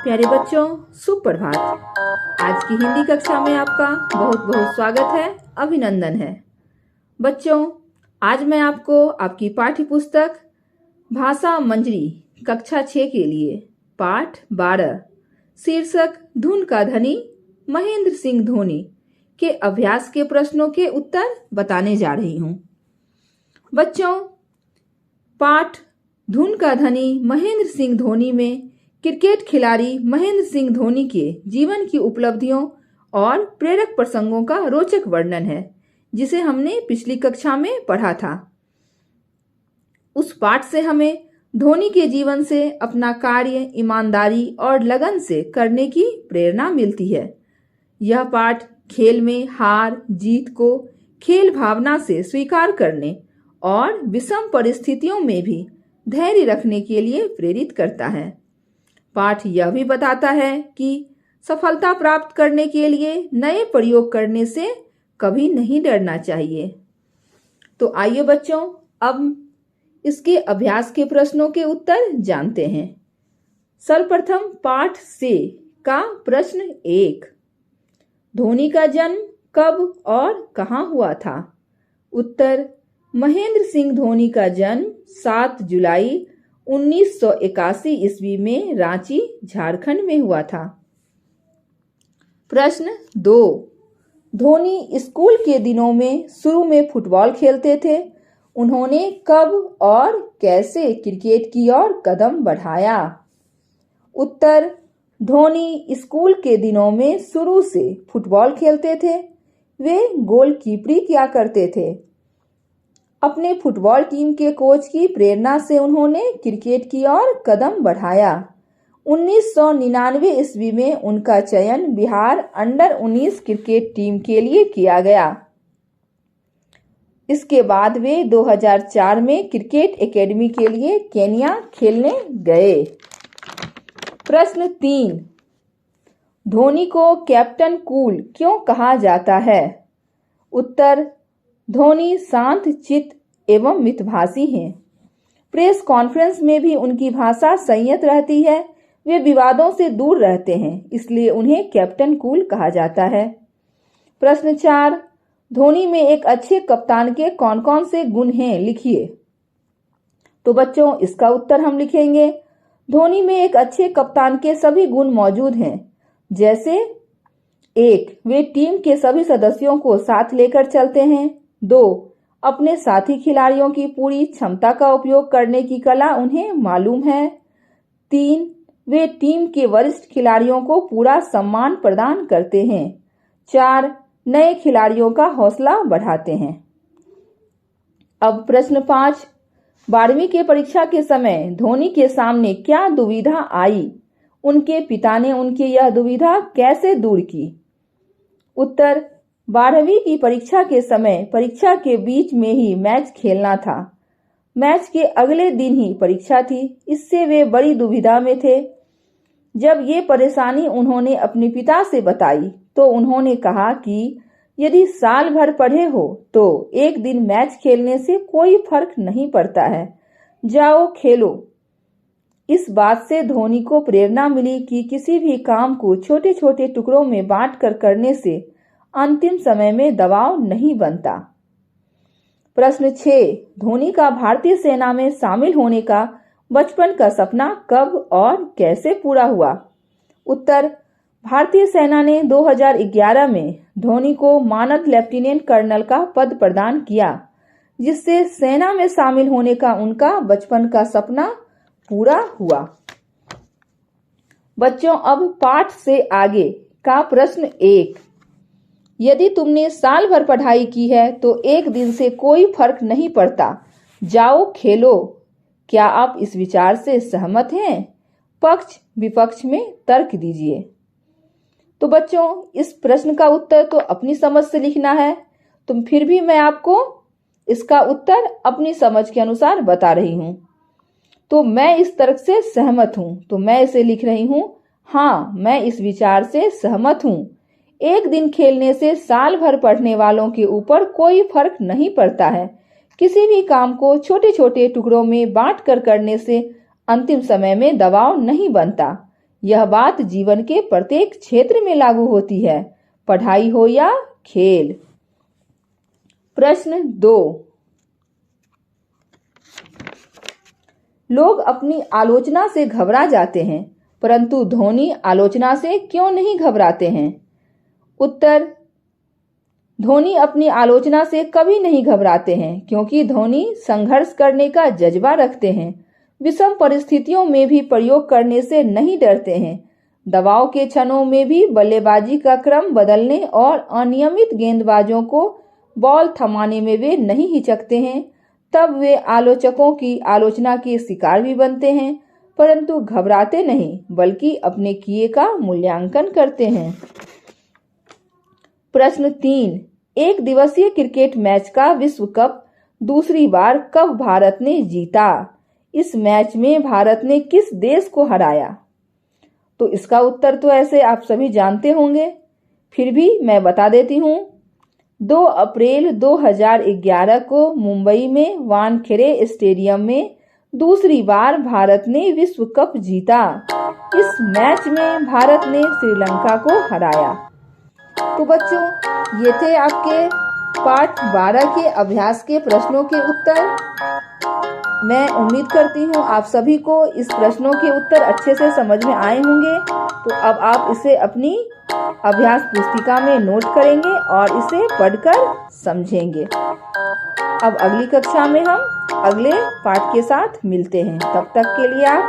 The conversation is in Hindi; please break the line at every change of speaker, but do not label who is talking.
प्यारे बच्चों, सुप्रभात। आज की हिंदी कक्षा में आपका बहुत बहुत स्वागत है, अभिनंदन है। बच्चों, आज मैं आपको आपकी पाठ्य पुस्तक भाषा मंजरी कक्षा 6 के लिए पाठ 12 शीर्षक धुन का धनी महेंद्र सिंह धोनी के अभ्यास के प्रश्नों के उत्तर बताने जा रही हूँ। बच्चों, पाठ धुन का धनी महेंद्र सिंह धोनी में क्रिकेट खिलाड़ी महेंद्र सिंह धोनी के जीवन की उपलब्धियों और प्रेरक प्रसंगों का रोचक वर्णन है, जिसे हमने पिछली कक्षा में पढ़ा था। उस पाठ से हमें धोनी के जीवन से अपना कार्य ईमानदारी और लगन से करने की प्रेरणा मिलती है। यह पाठ खेल में हार जीत को खेल भावना से स्वीकार करने और विषम परिस्थितियों में भी धैर्य रखने के लिए प्रेरित करता है। पाठ यह भी बताता है कि सफलता प्राप्त करने के लिए नए प्रयोग करने से कभी नहीं डरना चाहिए। तो आइए बच्चों, अब इसके अभ्यास के प्रश्नों के उत्तर जानते हैं। सर्वप्रथम पाठ से का प्रश्न 1, धोनी का जन्म कब और कहाँ हुआ था? उत्तर, महेंद्र सिंह धोनी का जन्म 7 जुलाई 1981 ईस्वी में रांची, झारखंड में हुआ था। प्रश्न 2, धोनी स्कूल के दिनों में शुरू में फुटबॉल खेलते थे। उन्होंने कब और कैसे क्रिकेट की ओर कदम बढ़ाया? उत्तर, धोनी स्कूल के दिनों में शुरू से फुटबॉल खेलते थे। वे गोलकीपरी किया करते थे। अपने फुटबॉल टीम के कोच की प्रेरणा से उन्होंने क्रिकेट की ओर कदम बढ़ाया। 1999 ईस्वी में उनका चयन बिहार अंडर 19 क्रिकेट टीम के लिए किया गया। इसके बाद वे 2004 में क्रिकेट एकेडमी के लिए केन्या खेलने गए। प्रश्न 3, धोनी को कैप्टन कूल क्यों कहा जाता है? उत्तर, धोनी शांत चित्त एवं मितभाषी हैं। प्रेस कॉन्फ्रेंस में भी उनकी भाषा संयत रहती है। वे विवादों से दूर रहते हैं, इसलिए उन्हें कैप्टन कूल कहा जाता है। प्रश्न 4, धोनी में एक अच्छे कप्तान के कौन कौन से गुण हैं, लिखिए। तो बच्चों, इसका उत्तर हम लिखेंगे, धोनी में एक अच्छे कप्तान के सभी गुण मौजूद हैं। जैसे 1, वे टीम के सभी सदस्यों को साथ लेकर चलते हैं। 2, अपने साथी खिलाड़ियों की पूरी क्षमता का उपयोग करने की कला उन्हें मालूम है। 3, वे टीम के वरिष्ठ खिलाड़ियों को पूरा सम्मान प्रदान करते हैं। 4, नए खिलाड़ियों का हौसला बढ़ाते हैं। अब प्रश्न 5, 12वीं के परीक्षा के समय धोनी के सामने क्या दुविधा आई? उनके पिता ने उनकी यह दुविधा कैसे दूर की? उत्तर, 12वीं की परीक्षा के समय परीक्षा के बीच में ही मैच खेलना था। मैच के अगले दिन ही परीक्षा थी, इससे वे बड़ी दुविधा में थे। जब ये परेशानी उन्होंने अपने पिता से बताई तो उन्होंने कहा कि यदि साल भर पढ़े हो तो एक दिन मैच खेलने से कोई फर्क नहीं पड़ता है, जाओ खेलो। इस बात से धोनी को प्रेरणा मिली कि किसी भी काम को छोटे छोटे टुकड़ों में बांट कर करने से अंतिम समय में दबाव नहीं बनता। प्रश्न 6, धोनी का भारतीय सेना में शामिल होने का बचपन का सपना कब और कैसे पूरा हुआ? उत्तर, भारतीय सेना ने 2011 में धोनी को मानद लेफ्टिनेंट कर्नल का पद प्रदान किया, जिससे सेना में शामिल होने का उनका बचपन का सपना पूरा हुआ। बच्चों, अब पाठ से आगे का प्रश्न 1, यदि तुमने साल भर पढ़ाई की है तो एक दिन से कोई फर्क नहीं पड़ता, जाओ खेलो। क्या आप इस विचार से सहमत हैं? पक्ष विपक्ष में तर्क दीजिए। तो बच्चों, इस प्रश्न का उत्तर तो अपनी समझ से लिखना है, तो फिर भी मैं आपको इसका उत्तर अपनी समझ के अनुसार बता रही हूँ। तो मैं इस तर्क से सहमत हूँ, तो मैं इसे लिख रही हूँ, हाँ, मैं इस विचार से सहमत हूँ। एक दिन खेलने से साल भर पढ़ने वालों के ऊपर कोई फर्क नहीं पड़ता है। किसी भी काम को छोटे छोटे टुकड़ों में बांट कर करने से अंतिम समय में दबाव नहीं बनता। यह बात जीवन के प्रत्येक क्षेत्र में लागू होती है, पढ़ाई हो या खेल। प्रश्न 2, लोग अपनी आलोचना से घबरा जाते हैं, परंतु धोनी आलोचना से क्यों नहीं घबराते हैं? उत्तर, धोनी अपनी आलोचना से कभी नहीं घबराते हैं, क्योंकि धोनी संघर्ष करने का जज्बा रखते हैं। विषम परिस्थितियों में भी प्रयोग करने से नहीं डरते हैं। दबाव के क्षणों में भी बल्लेबाजी का क्रम बदलने और अनियमित गेंदबाजों को बॉल थमाने में वे नहीं हिचकते हैं। तब वे आलोचकों की आलोचना के शिकार भी बनते हैं, परंतु घबराते नहीं, बल्कि अपने किए का मूल्यांकन करते हैं। प्रश्न 3, एक दिवसीय क्रिकेट मैच का विश्व कप दूसरी बार कब भारत ने जीता? इस मैच में भारत ने किस देश को हराया? तो इसका उत्तर तो ऐसे आप सभी जानते होंगे, फिर भी मैं बता देती हूँ। 2 अप्रैल 2011 को मुंबई में वानखेड़े स्टेडियम में दूसरी बार भारत ने विश्व कप जीता। इस मैच में भारत ने श्रीलंका को हराया। तो बच्चों, ये थे आपके पाठ 12 के अभ्यास के प्रश्नों के उत्तर। मैं उम्मीद करती हूँ आप सभी को इस प्रश्नों के उत्तर अच्छे से समझ में आए होंगे। तो अब आप इसे अपनी अभ्यास पुस्तिका में नोट करेंगे और इसे पढ़कर समझेंगे। अब अगली कक्षा में हम अगले पाठ के साथ मिलते हैं। तब तक के लिए आप